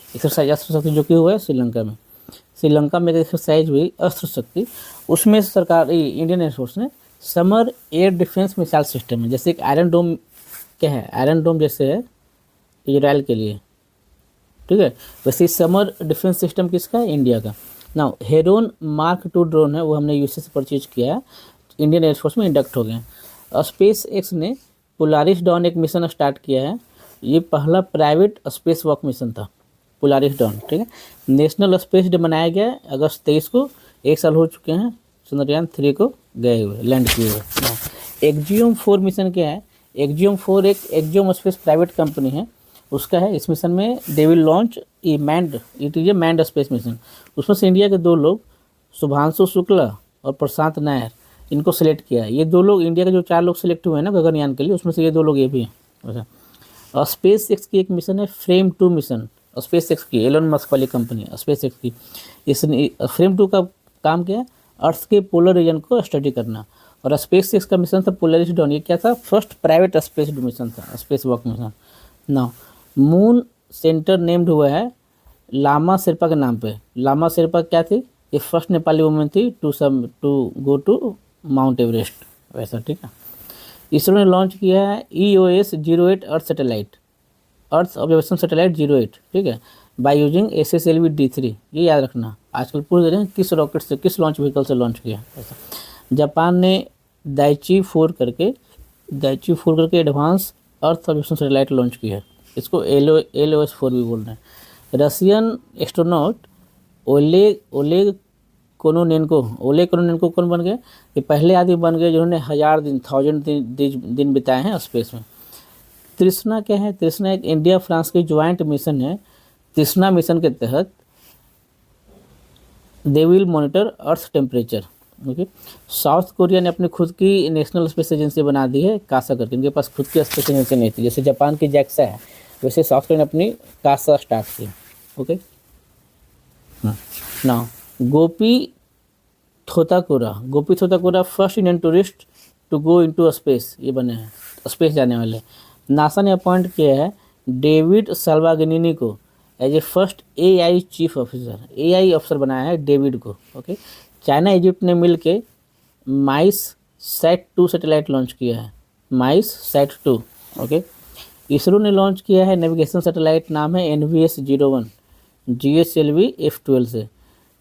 एक्सरसाइज अस्त्र शक्ति जो कि हुआ है श्रीलंका में एक्सरसाइज हुई अस्त्र शक्ति, उसमें सरकार इंडियन एयरफोर्स ने Samar air defence missile system में, जैसे एक आयरन डोम क्या है, आयरन डोम जैसे है इजराइल के लिए, ठीक है, वैसे समर डिफेंस सिस्टम किसका है? इंडिया का। नाउ हेरोन Mark 2 ड्रोन है, वो हमने USA से परचेज किया है, इंडियन एयरफोर्स में इंडक्ट हो गए हैं। स्पेस एक्स ने पोलारिस डॉन एक मिशन स्टार्ट किया है, ये पहला प्राइवेट स्पेस वॉक मिशन था पोलारिस डॉन, ठीक है। नेशनल स्पेस डे मनाया गया है अगस्त 23 को, 1 साल हो चुके हैं चंद्रयान 3 को गए हुए, लैंड किए हुए। एक्जियोम 4 मिशन क्या है? एक्जियोम 4 एक एक्जियोम स्पेस प्राइवेट कंपनी है, उसका है। इस मिशन में they will launch a manned, it is a manned space mission. उसमें से इंडिया के 2 लोग, शुभांशु शुक्ला और प्रशांत नायर, इनको सिलेक्ट किया है। ये 2 लोग, इंडिया के जो 4 लोग सिलेक्ट हुए हैं ना गगनयान के लिए, उसमें से ये 2 लोग ये भी हैं। अच्छा, और स्पेस एक्स की एक मिशन है फ्रेम 2 मिशन, स्पेस एक्स की, एलन मस्क वाली कंपनी स्पेस एक्स की। इसने फ्रेम 2 का काम क्या है? अर्थ के पोलर रीजन को स्टडी करना। और स्पेस एक्स का मिशन था पोलरिस डॉन, ये क्या था? फर्स्ट प्राइवेट स्पेस मिशन था, space walk mission. Now moon centre named हुआ है लामा शेरपा के नाम पे। लामा शेरपा क्या थी? ये फर्स्ट नेपाली वुमेन थी to go to Mount Everest, वैसा, ठीक है। इसरो ने लॉन्च किया है EOS 08 अर्थ सैटेलाइट, अर्थ ऑब्जर्वेशन सैटेलाइट 08, ठीक है, बाय यूजिंग SSLV D3। ये याद रखना, आजकल पूछ रहे हैं किस रॉकेट से, किस लॉन्च व्हीकल से लॉन्च किया ऐसा। जापान ने दाइची 4 करके advance earth observation satellite launch किया है, इसको LOS-4 भी बोल रहे हैं। रशियन एस्ट्रोनॉट ओलेग कोनोनेनको कौन बन गए? ये पहले आदमी बन गए जिन्होंने 1000 दिन बिताए हैं स्पेस में। तृष्णा क्या है? तृष्णा एक इंडिया फ्रांस की ज्वाइंट मिशन है। तृष्णा मिशन के तहत they will monitor earth temperature. Okay, south Korea ने अपनी खुद की नेशनल स्पेस एजेंसी बना दी है, कासा करके। इनके पास खुद की स्पेस एजेंसी नहीं थी, जैसे जापान की जैक्सा है, वैसे साउथ कोरिया ने अपनी कासा स्टार्ट की। Okay, now Gopi Thotakura first Indian tourist to go into space, ये बने हैं स्पेस जाने वाले। नासा ने अपॉइंट किया है डेविड साल्वागिनी को as a first AI chief officer, AI अफसर बनाया है डेविड को। ओके, चाइना इजिप्ट ने मिल के माइस सैट 2 सैटेलाइट लॉन्च किया है, माइस सैट 2। ओके, इसरो ने लॉन्च किया है नेविगेशन सैटेलाइट, नाम है NVS-01 GSLV F12 से।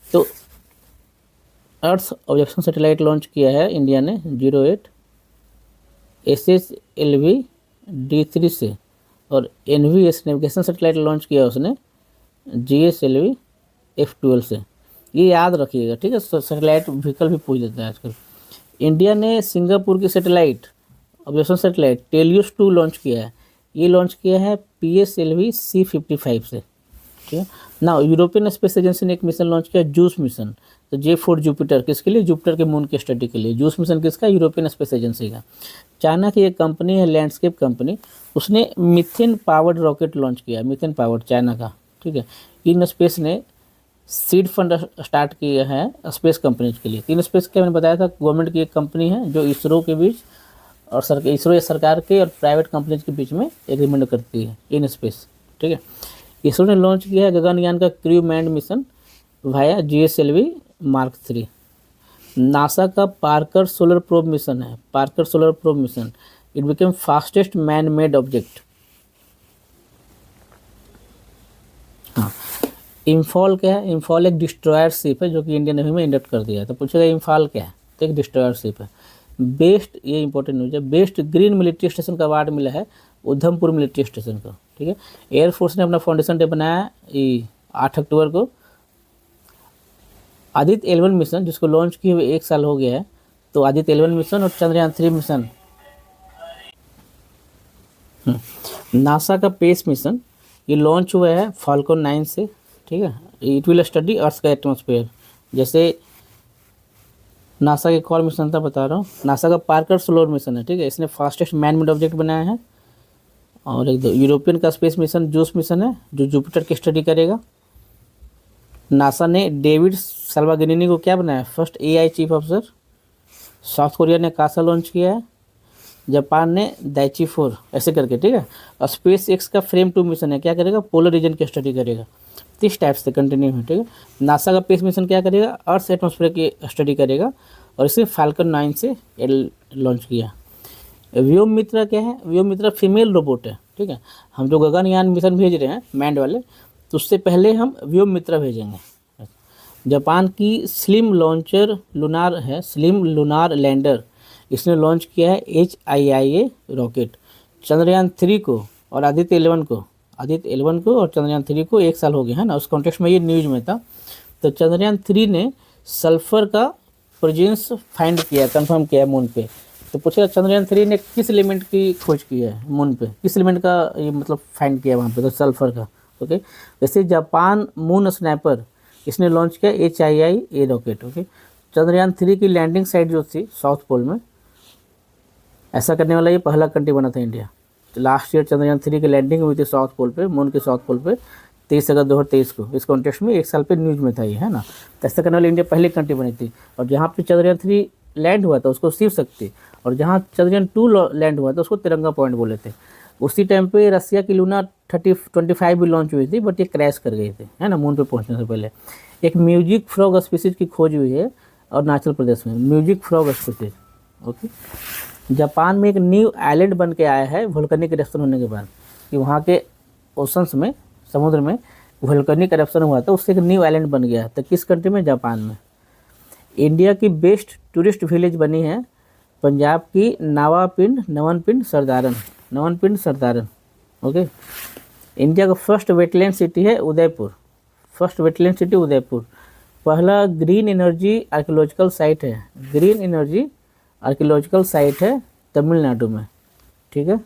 तो अर्थ ऑब्जर्वेशन सैटेलाइट लॉन्च किया है इंडिया ने 08 SSLV D3 से, और NVS नेविगेशन सैटेलाइट लॉन्च किया उसने GSLV F12 से। ये याद रखिएगा, ठीक है, सैटेलाइट व्हीकल भी पूछ देता है आजकल। इंडिया ने सिंगापुर की satellite observation satellite teleost 2 launch किया है, ये लॉन्च किया है PSLV C55 से, ठीक है ना। यूरोपियन स्पेस एजेंसी ने एक मिशन लॉन्च किया जूस मिशन, तो J4 जुपिटर, किसके लिए? जुपिटर के मून की स्टडी के लिए। जूस मिशन किसका? यूरोपियन स्पेस एजेंसी का। चाइना की एक कंपनी है लैंडस्केप कंपनी, उसने मीथेन पावर्ड रॉकेट लॉन्च किया, मीथेन पावर्ड, चाइना का, ठीक है। इन स्पेस ने सीड फंड स्टार्ट किया है स्पेस कंपनीज के लिए। इन स्पेस क्या मैंने बताया था, गवर्नमेंट की एक कंपनी है जो इसरो के बीच और इसरो या सरकार के और प्राइवेट कंपनीज के बीच में एग्रीमेंट करती है, इन स्पेस, ठीक है। इसरो ने लॉन्च किया है गगनयान का crew manned mission via GSLV Mark 3। NASA का पार्कर सोलर प्रोब मिशन है, Parker solar probe mission, it became fastest man made object. हाँ, इम्फॉल क्या है? इम्फॉल एक डिस्ट्रॉयर शिप है जो कि इंडियन नेवी में इंडक्ट कर दिया है। तो पूछेगा इम्फॉल क्या है? तो एक डिस्ट्रॉयर शिप है। बेस्ट, ये इंपॉर्टेंट न्यूज है, बेस्ट ग्रीन मिलिट्री स्टेशन का अवार्ड मिला है उधमपुर मिलिट्री स्टेशन को, ठीक है। एयरफोर्स ने अपना फाउंडेशन डे बनाया 8 अक्टूबर को। आदित्य 11 मिशन जिसको लॉन्च किए हुए 1 साल हो गया है, तो आदित्य 11 मिशन और चंद्रयान 3 मिशन। नासा का पेस मिशन ये लॉन्च हुआ है फाल्कन 9 से, ठीक है। इट विल स्टडी अर्थ का एटमॉस्फेयर। जैसे नासा के कॉल मिशन था बता रहा हूँ, नासा का पार्कर सोलर मिशन है, ठीक है, इसने फास्टेस्ट मैन मेड ऑब्जेक्ट बनाया है। और एक दो यूरोपियन का स्पेस मिशन जूस मिशन है जो जुपिटर की स्टडी करेगा। नासा ने डेविड साल्वागिनी को क्या बनाया? First AI chief officer. South Korea ने कासा लॉन्च किया है, जापान ने दाइची 4, ऐसे करके, ठीक है। और स्पेस एक्स का फ्रेम 2 मिशन है, क्या करेगा? पोलर रीजन की स्टडी करेगा। 30 टाइप से कंटिन्यू है, ठीक है। नासा का पेस मिशन क्या करेगा? अर्थ एटमॉस्फेयर की स्टडी करेगा, और इसे फाल्कन 9 से लॉन्च किया। व्योम मित्रा क्या है? व्योम मित्रा फीमेल रोबोट है, ठीक है। हम जो गगनयान मिशन भेज रहे हैं मैंड वाले, तो उससे पहले हम व्योम मित्रा भेजेंगे। जापान की स्लिम लॉन्चर लूनार है, स्लिम लूनार लैंडर, इसने लॉन्च किया है HIIA रॉकेट। चंद्रयान 3 को और आदित्य 11 को और चंद्रयान 3 को 1 साल हो गया है ना, उस कॉन्टेक्स्ट में ये न्यूज में था। तो चंद्रयान 3 ने सल्फर का प्रेजेंस फाइंड किया, कंफर्म किया मून पे। तो पूछेगा चंद्रयान 3 ने किस एलिमेंट की खोज की है मून पे, किस एलिमेंट का ये मतलब फाइंड किया वहाँ पे, तो सल्फर का। ओके, वैसे जापान मून स्नैपर इसने लॉन्च किया HII-A रॉकेट। ओके, चंद्रयान 3 की लैंडिंग साइट जो थी साउथ पोल में, ऐसा करने वाला ये पहला कंट्री बना था इंडिया। लास्ट ईयर चंद्रयान 3 की लैंडिंग हुई थी साउथ पोल पे, मून के साउथ पोल पे 23 अगस्त 2023 को। इस कॉन्टेक्स्ट में 1 साल पे न्यूज़ में था ये, है ना। तो ऐसा करने वाली इंडिया पहली कंट्री बनी थी। और जहाँ पे चंद्रयान 3 लैंड हुआ था उसको शिव शक्ति, और जहाँ चंद्रयान 2 लैंड हुआ था उसको तिरंगा पॉइंट बोले थे। उसी टाइम पे रसिया की लूना 25 भी लॉन्च हुई थी, बट ये क्रैश कर गई थी, है ना, मून पे पहुँचने से पहले। एक म्यूजिक फ्रॉग स्पीसीज की खोज हुई है अरुणाचल प्रदेश में, music frog species. Okay, Japan में एक न्यू आइलैंड बन के आया है वोल्केनिक इरप्शन होने के बाद, कि वहाँ के ओशंस में, समुद्र में वोल्केनिक इरप्शन हुआ था, उससे एक न्यू आइलैंड बन गया। तो किस कंट्री में? जापान में। इंडिया की बेस्ट टूरिस्ट विलेज बनी है पंजाब की नवनपिंड सरदारन। ओके, इंडिया का फर्स्ट वेटलैंड सिटी है Udaipur, first wetland city Udaipur. पहला ग्रीन एनर्जी आर्कियोलॉजिकल साइट है, ग्रीन एनर्जी आर्कियोलॉजिकल साइट है तमिलनाडु में, ठीक है।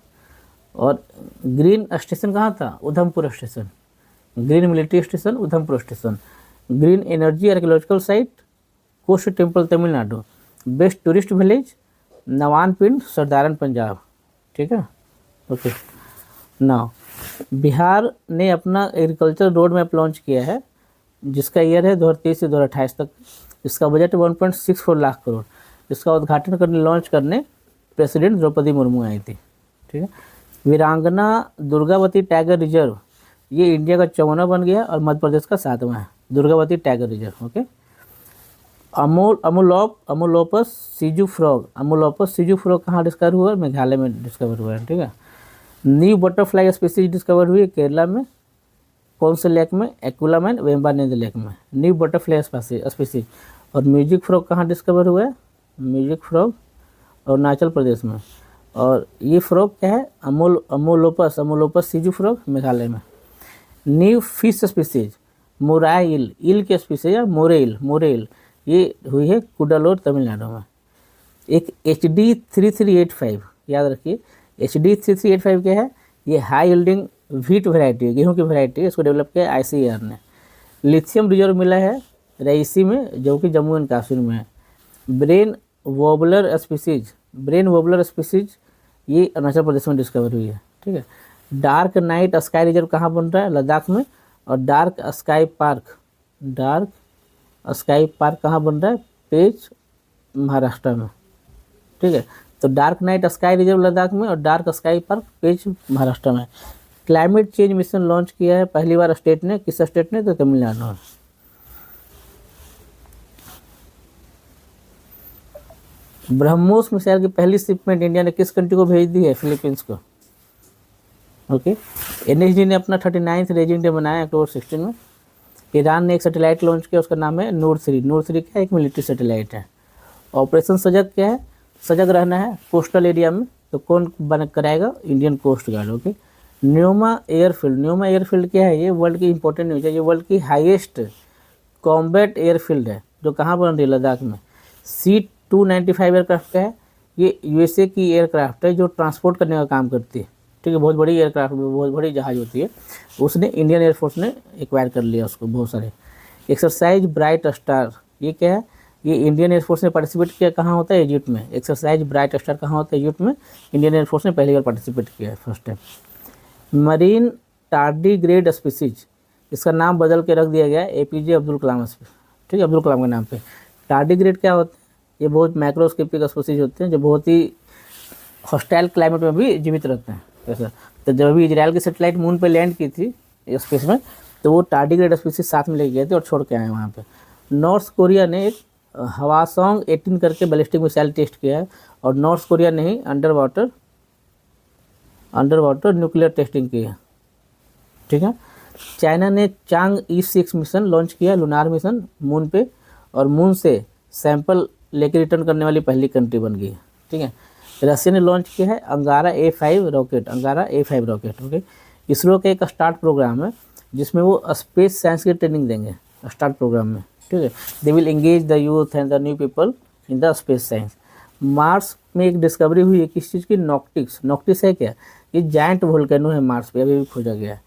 और ग्रीन स्टेशन कहाँ था? Udhampur station, green military station Udhampur station. Green energy archaeological site coast temple Tamil Nadu. Best tourist village Nawanpind Sardaran Punjab, ठीक है। ओके, नाउ बिहार ने अपना एग्रीकल्चर रोड मैप लॉन्च किया है, जिसका ईयर है 2023 से 2028 तक। इसका बजट 1.64 लाख करोड़। इसका उद्घाटन करने, लॉन्च करने प्रेसिडेंट द्रौपदी मुर्मू आई थी, ठीक है। वीरांगना दुर्गावती टाइगर रिजर्व, ये इंडिया का 54वां बन गया और मध्य प्रदेश का 7वां है, Durgavati tiger reserve. Okay, Amolops Siju frog कहाँ डिस्कवर हुआ? मेघालय में डिस्कवर हुआ है, ठीक है। न्यू बटरफ्लाई स्पीसीज डिस्कवर हुई केरला में, कौन से लेक में? एक्विलामैन वेम्बानेद लेक में, न्यू बटरफ्लाई स्पीसीज। और म्यूजिक फ्रॉग कहाँ डिस्कवर हुआ है? म्यूजिक फ्रॉग अरुणाचल प्रदेश में। और ये फ्रॉग क्या है? अमोलोपस सीजू फ्रॉग मेघालय में। न्यू फिश स्पीसीज मोराई ईल के स्पीसीज है मोरे इल, ये हुई है कुडालोर तमिलनाडु में। एक HD3385, याद रखिए HD3385 क्या है? ये हाई यील्डिंग व्हीट वैरायटी है, गेहूं की वैरायटी है, इसको डेवलप किया ICAR ने। लिथियम रिजर्व मिला है रईसी में, जो कि जम्मू एंड कश्मीर में है। ब्रेन वोबलर स्पीसीज ये अरुणाचल प्रदेश में डिस्कवर हुई है, ठीक है। डार्क नाइट स्काई रिजर्व कहाँ बन रहा है? लद्दाख में। और डार्क स्काई पार्क कहाँ बन रहा है? पेच महाराष्ट्र में, ठीक है। तो dark night sky reserve Ladakh में और डार्क स्काई पार्क पेच महाराष्ट्र में। क्लाइमेट चेंज मिशन लॉन्च किया है पहली बार स्टेट ने, किस स्टेट ने? तो तमिलनाडु में। ब्रह्मोस मिसाइल की पहली शिपमेंट इंडिया ने किस कंट्री को भेज दी है? फिलीपींस को। ओके, NSD ने अपना 39th रेजिंग डे मनाया अक्टूबर 16 में। ईरान ने एक सैटेलाइट लॉन्च किया, उसका नाम है नूर 3। नूर 3 क्या है? एक मिलिट्री सैटेलाइट है। ऑपरेशन सजग क्या है? सजग रहना है कोस्टल एरिया में, तो कौन बन कराएगा? Indian coast guard. Okay, Nyoma airfield क्या है? ये वर्ल्ड की इंपॉर्टेंट न्यूज है, ये वर्ल्ड की हाईएस्ट कॉम्बैट एयरफील्ड है, जो कहाँ बन रही है? लद्दाख में। C-295 एयरक्राफ्ट का है, ये USA की एयरक्राफ्ट है जो ट्रांसपोर्ट करने का काम करती है, ठीक है। बहुत बड़ी एयरक्राफ्ट, बहुत बड़ी जहाज होती है, उसने इंडियन एयरफोर्स ने एक्वायर कर लिया उसको, बहुत सारे। एक्सरसाइज ब्राइट स्टार, ये क्या है? ये इंडियन एयरफोर्स ने पार्टिसिपेट किया, कहाँ होता है? इजिप्ट में। एक्सरसाइज ब्राइट स्टार कहाँ होता है? इजिप्ट में। इंडियन एयरफोर्स ने पहली बार पार्टिसिपेट किया है, first time. Marine tardigrade species, इसका नाम बदल के रख दिया गया है APJ अब्दुल कलाम, ठीक है, अब्दुल कलाम के नाम पे। टार्डीग्रेड क्या होता है? ये बहुत माइक्रोस्कोपिक स्पीसीज होते हैं जो बहुत ही हॉस्टाइल क्लाइमेट में भी जीवित रहते हैं, ऐसा। तो जब अभी इजराइल की सैटेलाइट मून पे लैंड की थी स्पेस में, तो वो टार्डीग्रेड स्पीसीज साथ में ले गए थे और छोड़ के आए वहाँ पे। नॉर्थ कोरिया ने एक हवासोंग 18 करके बैलिस्टिक मिसाइल टेस्ट किया है, और नॉर्थ कोरिया ने ही अंडर वाटर न्यूक्लियर टेस्टिंग की है, ठीक है। चाइना ने चांग E6 मिशन लॉन्च किया, लूनार मिशन मून पे, और मून से सैंपल लेके रिटर्न करने वाली पहली कंट्री बन गई है, ठीक है। रशिया ने लॉन्च किया है अंगारा A5 रॉकेट। ओके, इसरो का एक स्टार्ट प्रोग्राम है जिसमें वो स्पेस साइंस की ट्रेनिंग देंगे स्टार्ट प्रोग्राम में, ठीक है। They will engage the youth and the new people in the space science. Mars में एक डिस्कवरी हुई है किस चीज़ की, नॉक्टिक्स। नॉक्टिक्स है क्या, ये जायंट वोल्केनो है मार्स पे, अभी भी खोजा गया है।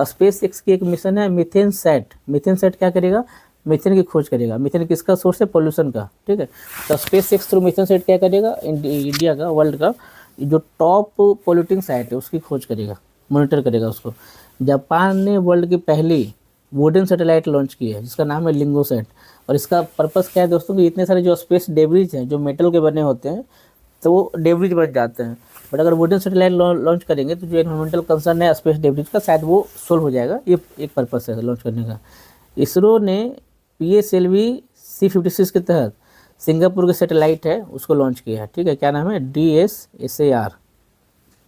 स्पेस एक्स की एक मिशन है मीथेन सेट। मीथेन सेट क्या करेगा, मीथेन की खोज करेगा। मीथेन किसका सोर्स है, पोल्यूशन का, ठीक है। तो space x through methane set क्या करेगा, इंडिया का, वर्ल्ड का जो टॉप पोल्यूटिंग साइट है उसकी खोज करेगा, मॉनिटर करेगा उसको। जापान ने वर्ल्ड की पहली वुडन सैटेलाइट लॉन्च की है जिसका नाम है लिंगोसैट। और इसका पर्पस क्या है दोस्तों, कि इतने सारे जो स्पेस डेब्रिज हैं जो मेटल के बने होते हैं तो वो डेब्रिज बन जाते हैं, बट अगर वुडन सैटेलाइट लॉन्च करेंगे तो जो एनवायरमेंटल कंसर्न है स्पेस डेब्रिज का शायद वो सोल्व हो जाएगा। ये एक पर्पस है लॉन्च करने का। इसरो ने PSLV C56 के तहत सिंगापुर के सैटेलाइट है उसको लॉन्च किया है, ठीक है। क्या नाम है, DSSAR,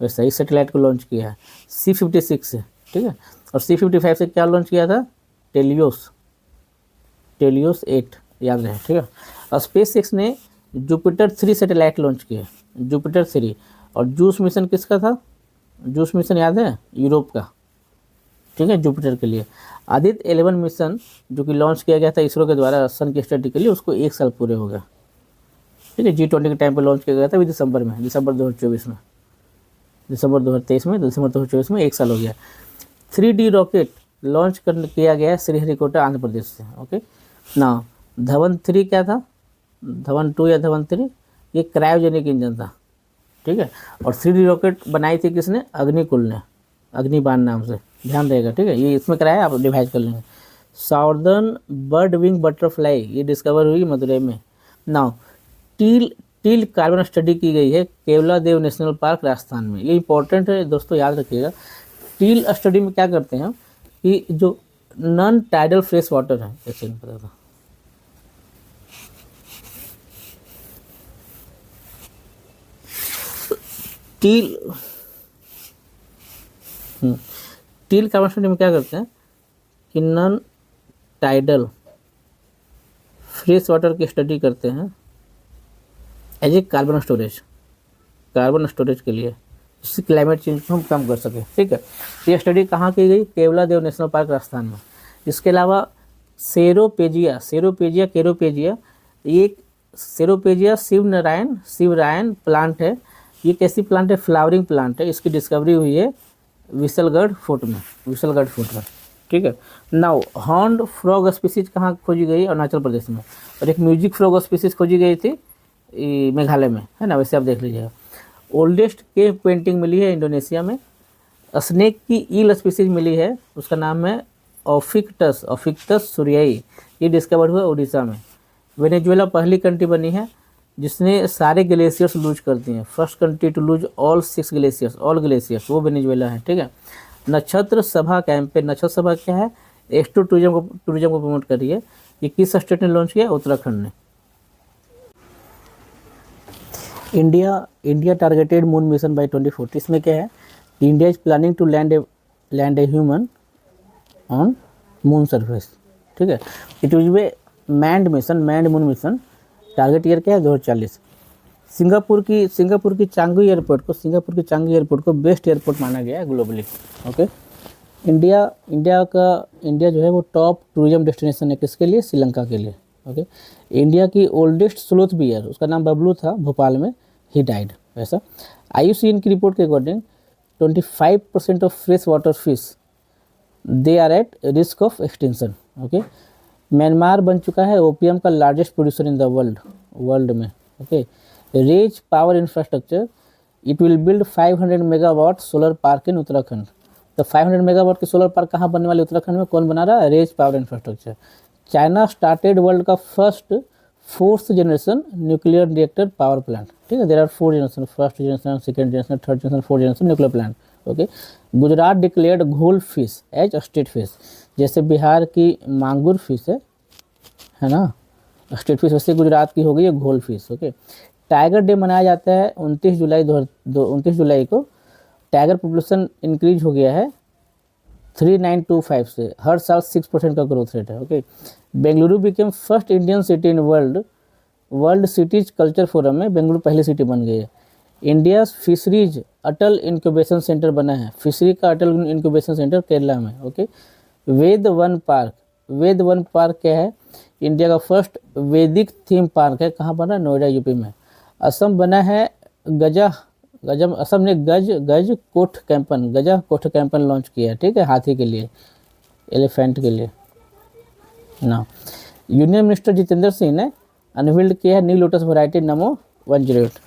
वैसा इस सैटेलाइट को लॉन्च किया है C56 से, ठीक है। और C55 से क्या लॉन्च किया था, टेलियोस 8, याद रहे, ठीक है। और स्पेस एक्स ने जुपिटर 3 सैटेलाइट लॉन्च किया, जुपिटर 3। और जूस मिशन किसका था, जूस मिशन याद है, यूरोप का, ठीक है, जुपिटर के लिए। आदित्य 11 मिशन जो कि लॉन्च किया गया था इसरो के द्वारा सन की स्टडी के लिए, उसको 1 साल पूरे हो गया, ठीक है। G20 के टाइम पे लॉन्च किया गया था, दिसंबर 2024 में, दिसंबर 2023 में, दिसंबर 2024 में 1 साल हो गया। 3D रॉकेट लॉन्च किया गया है श्रीहरिकोटा आंध्र प्रदेश से, ओके ना। धवन 3 क्या था, धवन 2 या धवन 3, ये क्रायोजेनिक इंजन था, ठीक है। और 3D रॉकेट बनाई थी किसने, अग्निकुल ने, अग्निबाण नाम से, ध्यान रहेगा, ठीक है। ये इसमें कराया, आप डिवाइड कर लेंगे। साउदर्न बर्ड विंग बटरफ्लाई ये डिस्कवर हुई मदुरई में। नाउ टील कार्बन स्टडी की गई है केवला देव नेशनल पार्क राजस्थान में। ये इंपॉर्टेंट है दोस्तों, याद रखिएगा। टील स्टडी में क्या करते हैं कि जो नॉन टाइडल फ्रेश वाटर है, ऐसे नहीं पता था, टील कार्बन स्टडी में क्या करते हैं कि नॉन टाइडल फ्रेश वाटर की स्टडी करते हैं एज ए कार्बन स्टोरेज के लिए, जिससे क्लाइमेट चेंज को हम कम कर सकें, ठीक है। ये स्टडी कहाँ की गई, केवला देव नेशनल पार्क राजस्थान में। इसके अलावा सेरोपेजिया, ये एक सेरोपेजिया शिवरायन प्लांट है। ये कैसी प्लांट है, फ्लावरिंग प्लांट है। इसकी डिस्कवरी हुई है विशलगढ़ फोर्ट में, ठीक है। नाउ हॉर्न्ड फ्रॉग स्पीसीज कहाँ खोजी गई, अरुणाचल प्रदेश में। और एक म्यूजिक फ्रॉग स्पीसीज खोजी गई थी मेघालय में, है ना, वैसे आप देख लीजिएगा। ओल्डेस्ट केव पेंटिंग मिली है इंडोनेशिया में। स्नेक की ईल स्पीसीज मिली है, उसका नाम है ऑफिक्टस सूर्याई। ये डिस्कवर हुआ उड़ीसा में। वेनेजुएला पहली कंट्री बनी है जिसने सारे ग्लेशियर्स लूज कर दिए हैं। First country to lose all 6 glaciers, वो वेनेजुएला है, ठीक है। नक्षत्र सभा कैंपेन, नक्षत्र सभा क्या है, एक्सट्रो टूरिज्म को प्रमोट कर रही है। ये किस स्टेट ने लॉन्च किया, उत्तराखंड ने। India targeted moon mission by 2040। इसमें क्या है, India is planning to land a human on moon surface, ठीक है। It will be manned moon mission. Target year क्या है, 2040। सिंगापुर की चांगी एयरपोर्ट को बेस्ट एयरपोर्ट माना गया है ग्लोबली, ओके। इंडिया जो है वो टॉप टूरिज्म डेस्टिनेशन है किसके लिए, श्रीलंका के लिए, ओके। इंडिया की ओल्डेस्ट स्लोथ बियर, उसका नाम बबलू था, भोपाल में ही डाइड, ऐसा। IUCN की रिपोर्ट के according 25% of fresh water fish they are at risk of extinction, okay. Myanmar बन चुका है ओपीएम का largest producer in the world में, okay. Rays power infrastructure, it will build 500 megawatt solar park in Uttarakhand. तो 500 megawatt के solar park कहाँ बनने वाले, उत्तराखंड में। कौन बना रहा है, Rays power infrastructure. China started world का first 4th generation nuclear reactor power plant, ठीक है। There are 4 generation, first generation, second generation, third generation, 4th generation nuclear plant, okay. Gujarat declared ghol fish as state fish. जैसे बिहार की मांगुर fish है ना, state fish, वैसे गुजरात की हो गई है घोल फिश, ओके। टाइगर डे मनाया जाता है 29 जुलाई को। टाइगर पॉपुलेशन इंक्रीज हो गया है 3925 से, हर साल 6% का ग्रोथ रेट है, okay. Bengaluru became first Indian city in world cities culture forum में बेंगलुरु पहली सिटी बन गई है। इंडिया फिशरीज अटल इंक्यूबेशन सेंटर बना है, फिशरी का अटल इंक्यूबेशन सेंटर केरला में, ओके। वेद वन पार्क वेद वन पार्क क्या है? इंडिया का फर्स्ट वैदिक थीम पार्क है। कहाँ बना? नोएडा यूपी में। असम बना है गजा गजम असम ने गज कोठ कैंपन लॉन्च किया है, ठीक है, हाथी के लिए, एलिफेंट के लिए ना। यूनियन मिनिस्टर जितेंद्र सिंह ने अनवील्ड किया है न्यू लोटस वैरायटी नमो 108।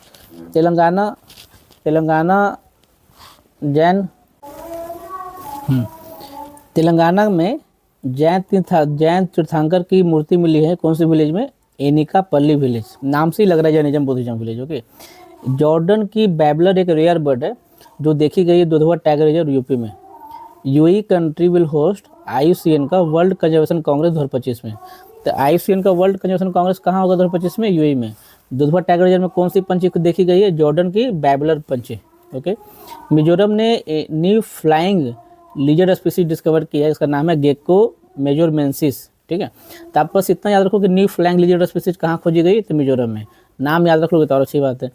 तेलंगाना में जैन तीर्थंकर की मूर्ति मिली है। कौन सी विलेज में? एनिकापल्ली विलेज। नाम से ही लग रहा है Jainism Buddhism village. Okay. Jordan की बैबलर एक रेयर बर्ड है जो देखी गई है दुधवा टाइगर रिजर्व यूपी में। UAE country will host IUCN का वर्ल्ड कंजर्वेशन कांग्रेस 2025 में। तो आईयूसीएन का वर्ल्ड कंजर्वेशन कांग्रेस कहाँ होगा 2025 में? यूएई में। दुधवा टाइगर रिजर्व में कौन सी पंछी देखी गई है? जॉर्डन की बैबलर पंछी। ओके। मिजोरम ने new flying lizard species discover किया है, इसका नाम है गेको मेजोरमेंसिस, ठीक है। तो आप बस इतना याद रखो कि न्यू फ्लाइंग लिजर्ड स्पीसीज कहाँ खोजी गई? तो मिजोरम में। नाम याद रख लोगे तो और अच्छी बात है।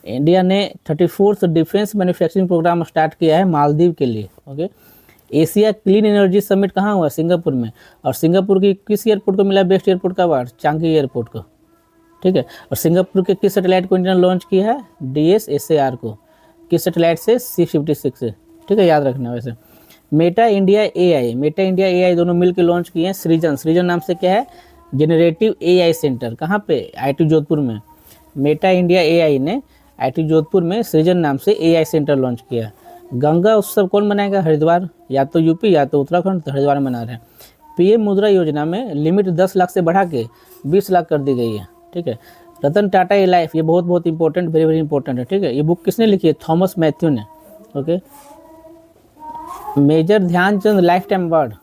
इंडिया ने 34th defence manufacturing programme start किया है मालदीव के लिए। Okay. Asia clean energy summit कहाँ हुआ? सिंगापुर में। और सिंगापुर की किस एयरपोर्ट को मिला बेस्ट एयरपोर्ट का अवार्ड? चांगी एयरपोर्ट को, ठीक है। और सिंगापुर के किस सैटेलाइट को इंडिया ने लॉन्च किया है? DSSAR को। किस सैटेलाइट से? C56 से, ठीक है, याद रखना। वैसे मेटा इंडिया AI दोनों मिलकर लॉन्च किए हैं सृजन नाम से। क्या है? Generative AI centre. कहाँ पे? IIT जोधपुर में। मेटा इंडिया AI ने IIT जोधपुर में सृजन नाम से AI सेंटर लॉन्च किया। गंगा उत्सव कौन मनाएगा? हरिद्वार, या तो यूपी या तो उत्तराखंड। तो हरिद्वार मना रहे हैं। PM मुद्रा योजना में लिमिट 10 लाख से बढ़ा के 20 लाख कर दी गई है, ठीक है। रतन टाटा ए लाइफ, ये बहुत इंपॉर्टेंट, वेरी इंपॉर्टेंट है, ठीक है। ये बुक किसने लिखी है? थॉमस मैथ्यू ने। Okay. Major Dhyanchand lifetime award